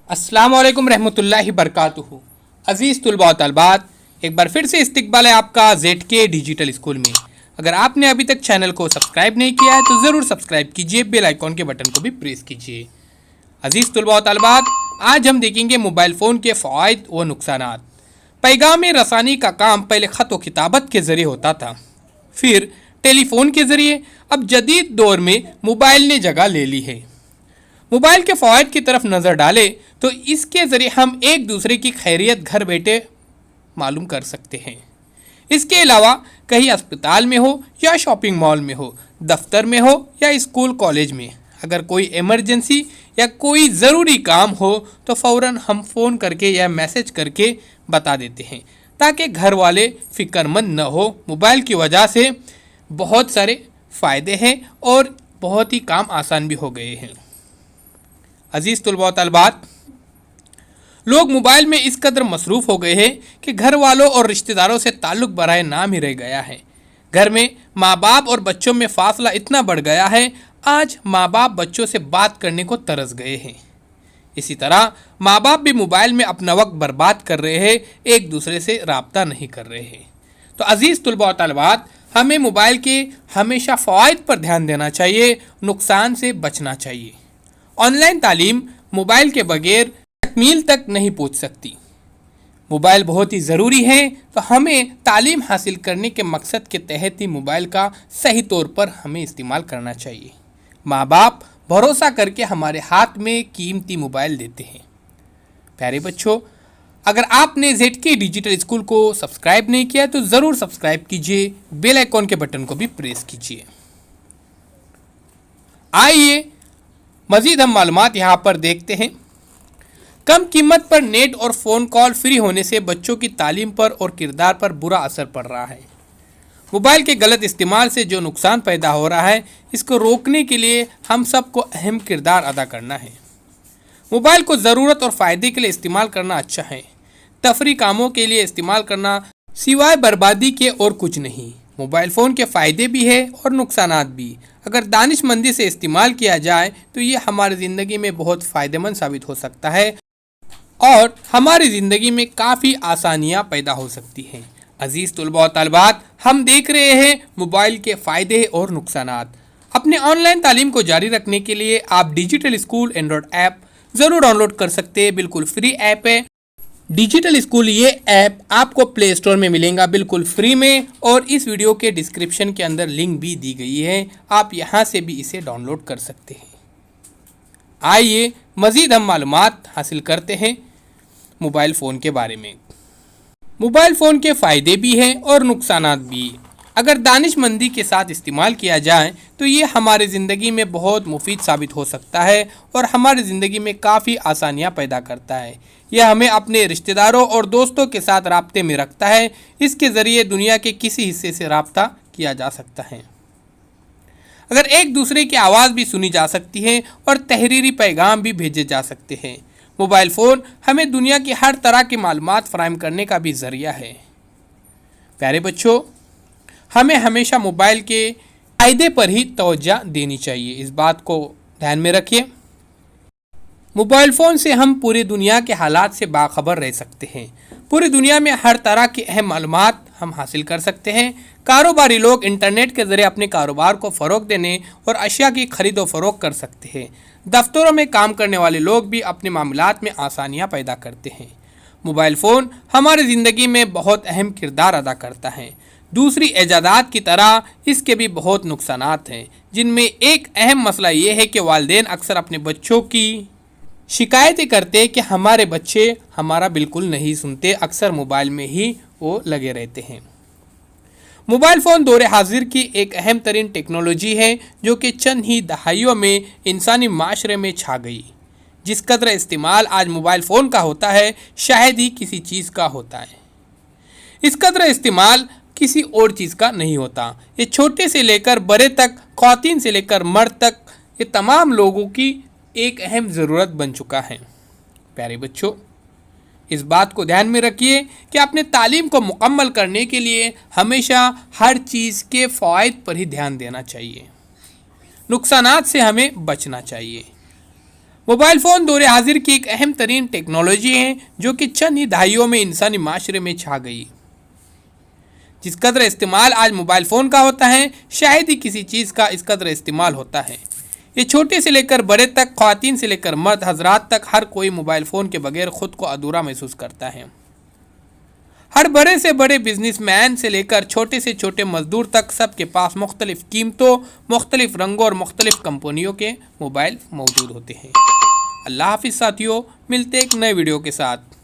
अस्सलाम वालेकुम रहमतुल्लाहि बरकातुहू। अज़ीज़ तुलबा व तलबात, एक बार फिर से इस्तकबाल है आपका ZK डिजिटल स्कूल में। अगर आपने अभी तक चैनल को सब्सक्राइब नहीं किया है तो ज़रूर सब्सक्राइब कीजिए, बेल आइकॉन के बटन को भी प्रेस कीजिए। अज़ीज़ तुलबा व तलबात, आज हम देखेंगे मोबाइल फ़ोन के फ़वाइद व नुकसानात। पैगाम रसानी का काम पहले ख़त व किताबत के ज़रिए होता था, फिर टेलीफ़ोन के ज़रिए, अब जदीद दौर में मोबाइल ने जगह ले ली है। मोबाइल के फ़वाइद की तरफ नज़र डालें तो इसके ज़रिए हम एक दूसरे की खैरियत घर बैठे मालूम कर सकते हैं। इसके अलावा कहीं अस्पताल में हो या शॉपिंग मॉल में हो, दफ्तर में हो या स्कूल कॉलेज में, अगर कोई इमरजेंसी या कोई ज़रूरी काम हो तो फ़ौरन हम फ़ोन करके या मैसेज करके बता देते हैं ताकि घर वाले फ़िक्रमंद न हो। मोबाइल की वजह से बहुत सारे फ़ायदे हैं और बहुत ही काम आसान भी हो गए हैं। अज़ीज़ तुलबा व तलबात, लोग मोबाइल में इस कदर मसरूफ़ हो गए हैं कि घर वालों और रिश्तेदारों से ताल्लुक़ बराए नाम ही रह गया है। घर में माँ बाप और बच्चों में फ़ासला इतना बढ़ गया है, आज माँ बाप बच्चों से बात करने को तरस गए हैं। इसी तरह माँ बाप भी मोबाइल में अपना वक्त बर्बाद कर रहे हैं, एक दूसरे से राब्ता नहीं कर रहे हैं। तो अज़ीज़ तुलबा व तलबात, हमें मोबाइल के हमेशा फ़वाइद पर ध्यान देना चाहिए, नुकसान से बचना चाहिए। ऑनलाइन तालीम मोबाइल के बगैर तकमील तक नहीं पहुंच सकती। मोबाइल बहुत ही ज़रूरी है, तो हमें तालीम हासिल करने के मकसद के तहत ही मोबाइल का सही तौर पर हमें इस्तेमाल करना चाहिए। माँ बाप भरोसा करके हमारे हाथ में कीमती मोबाइल देते हैं। प्यारे बच्चों, अगर आपने ZK डिजिटल स्कूल को सब्सक्राइब नहीं किया तो ज़रूर सब्सक्राइब कीजिए, बेल आइकॉन के बटन को भी प्रेस कीजिए। आइए मज़ीद हम मालूमात यहाँ पर देखते हैं। कम कीमत पर नेट और फ़ोन कॉल फ्री होने से बच्चों की तालीम पर और किरदार पर बुरा असर पड़ रहा है। मोबाइल के गलत इस्तेमाल से जो नुकसान पैदा हो रहा है, इसको रोकने के लिए हम सबको अहम किरदार अदा करना है। मोबाइल को ज़रूरत और फ़ायदे के लिए इस्तेमाल करना अच्छा है, तफरी कामों के लिए इस्तेमाल करना सिवाय बर्बादी के और कुछ नहीं। मोबाइल फ़ोन के फ़ायदे भी है और नुकसानात भी। अगर दानिशमंदी से इस्तेमाल किया जाए तो ये हमारी ज़िंदगी में बहुत फ़ायदेमंद साबित हो सकता है और हमारी ज़िंदगी में काफ़ी आसानियाँ पैदा हो सकती हैं। अज़ीज़ तुलबा व तलबात, हम देख रहे हैं मोबाइल के फ़ायदे और नुकसानात। अपने ऑनलाइन तालीम को जारी रखने के लिए आप डिजिटल स्कूल एंड्रॉयड ऐप ज़रूर डाउनलोड कर सकते हैं। बिल्कुल फ्री ऐप है डिजिटल स्कूल। ये ऐप आपको प्ले स्टोर में मिलेगा बिल्कुल फ्री में, और इस वीडियो के डिस्क्रिप्शन के अंदर लिंक भी दी गई है, आप यहाँ से भी इसे डाउनलोड कर सकते हैं। आइए मज़ीद हम मालूमात हासिल करते हैं मोबाइल फ़ोन के बारे में। मोबाइल फ़ोन के फ़ायदे भी हैं और नुकसानात भी। अगर दानिशमंदी के साथ इस्तेमाल किया जाए तो ये हमारी ज़िंदगी में बहुत मुफीद साबित हो सकता है और हमारी ज़िंदगी में काफ़ी आसानियाँ पैदा करता है। यह हमें अपने रिश्तेदारों और दोस्तों के साथ राब्ते में रखता है। इसके ज़रिए दुनिया के किसी हिस्से से राब्ता किया जा सकता है। अगर एक दूसरे की आवाज़ भी सुनी जा सकती है और तहरीरी पैगाम भी भेजे जा सकते हैं। मोबाइल फ़ोन हमें दुनिया की हर तरह की मालूमात फ़राहम करने का भी ज़रिया है। प्यारे बच्चों, हमें हमेशा मोबाइल के फ़ायदे पर ही तवज्जो देनी चाहिए, इस बात को ध्यान में रखिए। मोबाइल फ़ोन से हम पूरी दुनिया के हालात से बाखबर रह सकते हैं। पूरी दुनिया में हर तरह की अहम मालूमात हम हासिल कर सकते हैं। कारोबारी लोग इंटरनेट के ज़रिए अपने कारोबार को फ़रोग़ देने और अशिया की ख़रीद व फ़रोख्त कर सकते हैं। दफ्तरों में काम करने वाले लोग भी अपने मामलात में आसानियाँ पैदा करते हैं। मोबाइल फ़ोन हमारी ज़िंदगी में बहुत अहम किरदार अदा करता है। दूसरी ईजादात की तरह इसके भी बहुत नुकसानात हैं, जिनमें एक अहम मसला ये है कि वालिदैन अक्सर अपने बच्चों की शिकायतें करते हैं कि हमारे बच्चे हमारा बिल्कुल नहीं सुनते, अक्सर मोबाइल में ही वो लगे रहते हैं। मोबाइल फ़ोन दौर हाजिर की एक अहम तरीन टेक्नोलॉजी है जो कि चंद ही दहाइयों में इंसानी माशरे में छा गई। जिस कदर इस्तेमाल आज मोबाइल फ़ोन का होता है, शायद ही किसी चीज़ का होता है। इस कदर इस्तेमाल किसी और चीज़ का नहीं होता। ये छोटे से लेकर बड़े तक, ख़वातीन से लेकर मर्द तक, ये तमाम लोगों की एक अहम ज़रूरत बन चुका है। प्यारे बच्चों, इस बात को ध्यान में रखिए कि अपने तालीम को मुकम्मल करने के लिए हमेशा हर चीज़ के फ़वाइद पर ही ध्यान देना चाहिए, नुकसानात से हमें बचना चाहिए। موبائل فون دور حاضر کی ایک اہم ترین ٹیکنالوجی ہے جو کہ چند ہی دہائیوں میں انسانی معاشرے میں چھا گئی۔ جس قدر استعمال آج موبائل فون کا ہوتا ہے، شاید ہی کسی چیز کا اس قدر استعمال ہوتا ہے۔ یہ چھوٹے سے لے کر بڑے تک، خواتین سے لے کر مرد حضرات تک، ہر کوئی موبائل فون کے بغیر خود کو ادھورا محسوس کرتا ہے۔ ہر بڑے سے بڑے بزنس مین سے لے کر چھوٹے سے چھوٹے مزدور تک، سب کے پاس مختلف قیمتوں، مختلف رنگوں اور مختلف کمپنیوں کے موبائل موجود ہوتے ہیں۔ اللہ حافظ ساتھیوں، ملتے ایک نئے ویڈیو کے ساتھ۔